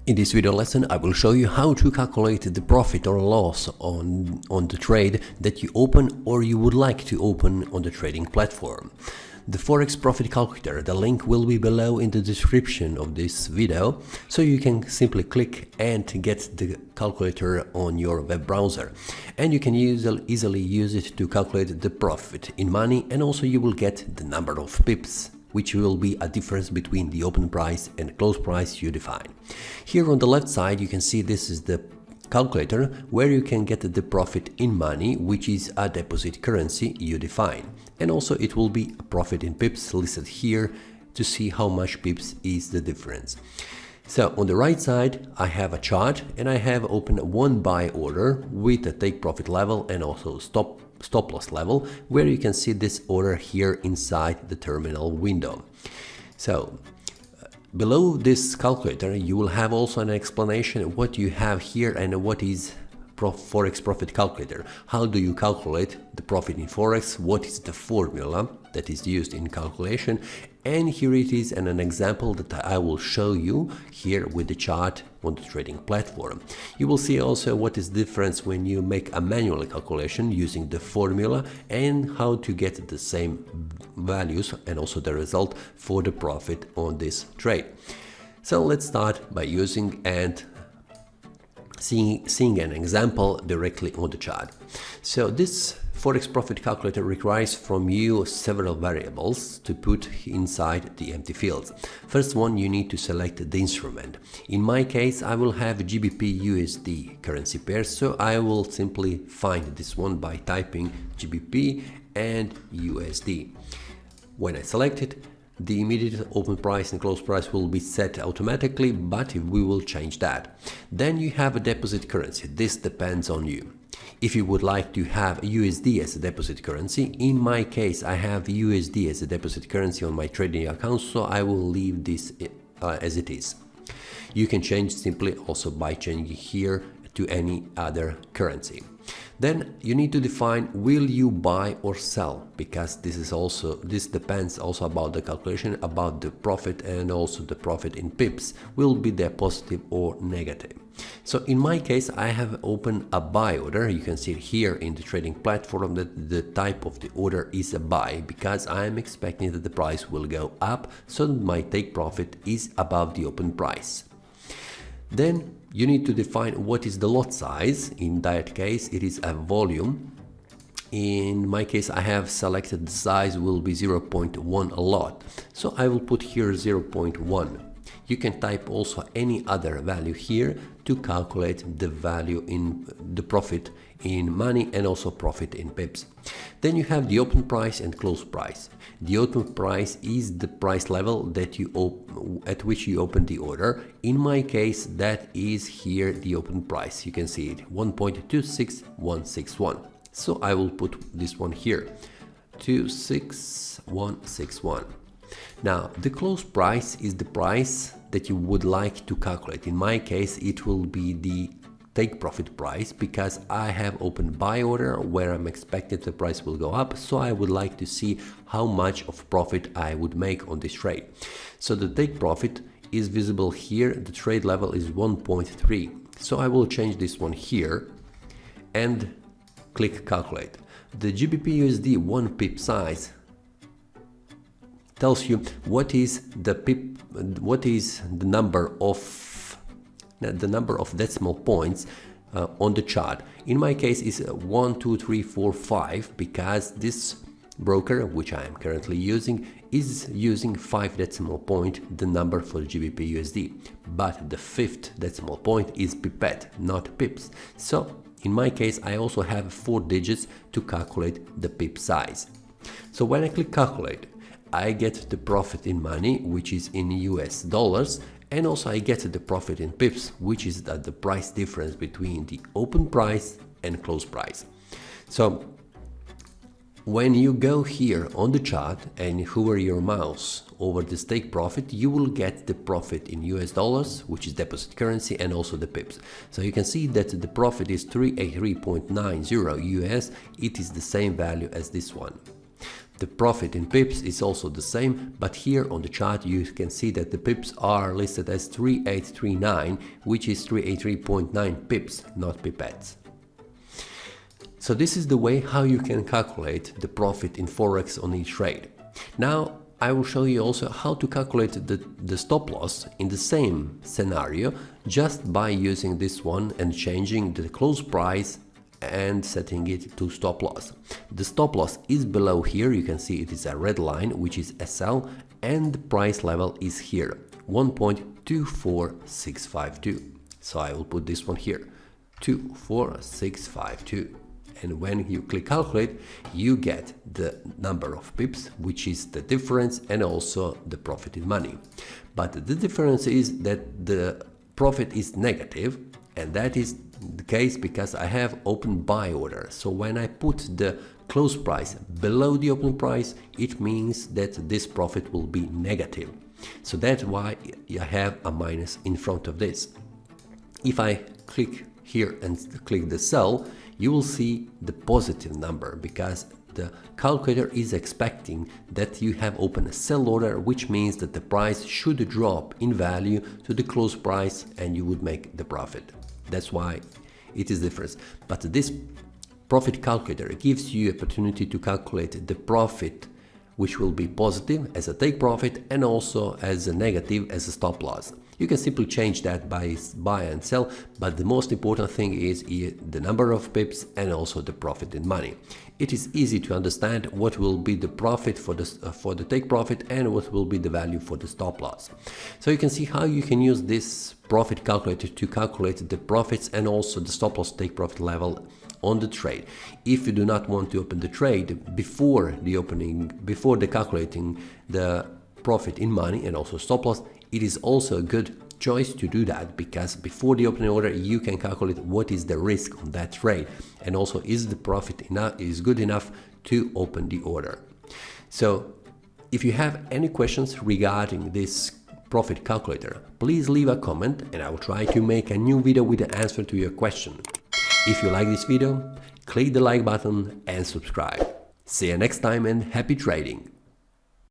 In this video lesson, I will show you how to calculate the profit or loss on the trade that you open or you would like to open on the trading platform. The Forex Profit Calculator, the link will be below in the description of this video, so you can simply click and get the calculator on your web browser. And you can easily use it to calculate the profit in money, and also you will get the number of pips, which will be a difference between the open price and close price you define. Here on the left side you can see this is the calculator where you can get the profit in money, which is a deposit currency you define. And also it will be a profit in pips listed here to see how much pips is the difference. So on the right side I have a chart and I have opened one buy order with a take profit level and also stop loss level, where you can see this order here inside the terminal window. So below this calculator you will have also an explanation of what you have here and what is Forex Profit Calculator. How do you calculate the profit in Forex? What is the formula that is used in calculation? And here it is and an example that I will show you here with the chart on the trading platform. You will see also what is the difference when you make a manual calculation using the formula and how to get the same values and also the result for the profit on this trade. So let's start by using and seeing an example directly on the chart. So this Forex Profit Calculator requires from you several variables to put inside the empty fields. First one, you need to select the instrument. In my case, I will have GBP USD currency pair, so I will simply find this one by typing GBP and USD. When I select it, the immediate open price and close price will be set automatically, but we will change that. Then you have a deposit currency. This depends on you. If you would like to have USD as a deposit currency, in my case I have USD as a deposit currency on my trading account, so I will leave this as it is. You can change simply also by changing here to any other currency. Then you need to define will you buy or sell, because this depends also about the calculation about the profit, and also the profit in pips will be there positive or negative. So in my case I have opened a buy order. You can see here in the trading platform that the type of the order is a buy, because I am expecting that the price will go up, so my take profit is above the open price. Then you need to define what is the lot size. In that case it is a volume. In my case I have selected the size will be 0.1 a lot, so I will put here 0.1. You can type also any other value here to calculate the value in the profit in money and also profit in pips. Then you have the open price and close price. The open price is the price level that at which you open the order. In my case that is here the open price. You can see it 1.26161. So I will put this one here 26161. Now the close price is the price that you would like to calculate. In my case it will be the take profit price, because I have opened buy order where I'm expecting the price will go up, so I would like to see how much of profit I would make on this trade. So the take profit is visible here. The trade level is 1.3, so I will change this one here and click calculate. The GBP USD 1 pip size tells you what is the number of decimal points on the chart. In my case is 1, 2, 3, 4, 5, because this broker, which I am currently using, is using 5 decimal point, the number for GBP USD, but the 5th decimal point is pipette, not pips. So in my case I also have 4 digits to calculate the pip size. So when I click calculate, I get the profit in money, which is in US dollars, and also I get the profit in pips, which is the price difference between the open price and close price. So when you go here on the chart and hover your mouse over the take profit, you will get the profit in US dollars, which is deposit currency, and also the pips. So you can see that the profit is 383.90 US. It is the same value as this one. The profit in pips is also the same, but here on the chart you can see that the pips are listed as 3839, which is 383.9 pips, not pipettes. So this is the way how you can calculate the profit in Forex on each trade. Now I will show you also how to calculate the stop loss in the same scenario, just by using this one and changing the close price and setting it to stop loss. The stop loss is below here, you can see it is a red line, which is SL, and the price level is here, 1.24652. So I will put this one here, 24652. And when you click calculate, you get the number of pips, which is the difference, and also the profit in money. But the difference is that the profit is negative, and that is the case because I have open buy order. So when I put the close price below the open price, it means that this profit will be negative. So that's why I have a minus in front of this. If I click here and click the sell, you will see the positive number because the calculator is expecting that you have opened a sell order, which means that the price should drop in value to the close price and you would make the profit. That's why it is different. But this profit calculator gives you opportunity to calculate the profit, which will be positive as a take profit and also as a negative as a stop loss. You can simply change that by buy and sell, but the most important thing is the number of pips and also the profit in money. It is easy to understand what will be the profit for the take profit and what will be the value for the stop loss. So you can see how you can use this profit calculator to calculate the profits and also the stop loss take profit level on the trade. If you do not want to open the trade before the calculating the profit in money and also stop loss, it is also a good choice to do that, because before the opening order you can calculate what is the risk on that trade and also is the profit is good enough to open the order. So if you have any questions regarding this profit calculator, please leave a comment and I will try to make a new video with the answer to your question. If you like this video, click the like button and subscribe. See you next time and happy trading!